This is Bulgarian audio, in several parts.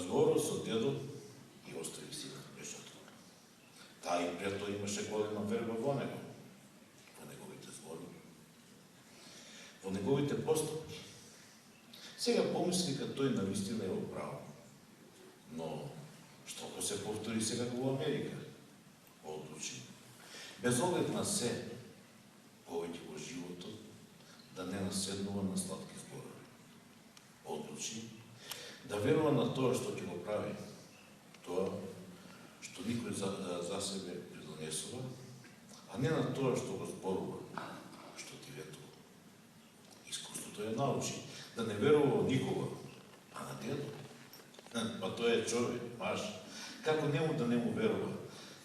разговорот со дедот и остави синот без отвор. Таа и пред тоа имаше голема верба во него, во неговите зборови, во неговите постапки. Сега помисли дека тој навистина е во право. Но што ако се повтори сега во Америка? Одлучи, без оглед на се, повеќе во животот, да не наседнува на сладки зборови. Одлучи, да верува на тоа што ќе го прави, тоа што никој за себе придонесува, а не на тоа што го зборува, што ти ветува. Искуството ја научи да не верува никога, а на дедо. Па тој е човек, маж. Како нему да не му верува?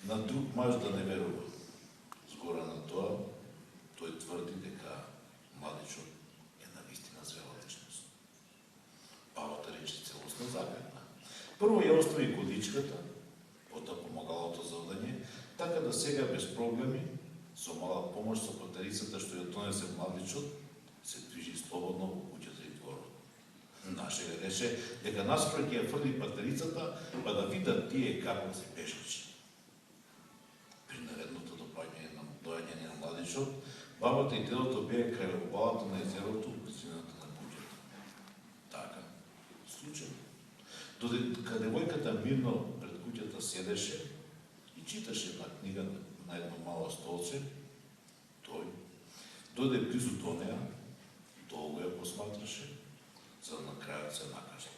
На друг маж да не верува. Згора на тоа, тој тврди дека младичот е навистина зрела личност. Бабата рече целосна загадна. Прво ја остави количката, потоа помагалото за одање, така да сега без проблеми, со мала помош со батерицата што ја донесе младичот, се движи слободно во куќата и дворот. Нашега рече дека наскоро ќе ја фрли батерицата, па да видат тие како се пешачи. При наредното доаѓање на младичот, бабата и дедото беа крај обалата на езерото у близината на куќата. Така, случајно. Додека девојката мирно пред куќата седеше и читаше на книга на едно мало столче, тој дојде близу до неа, долго ја посматраше, за да на крајот се накажа.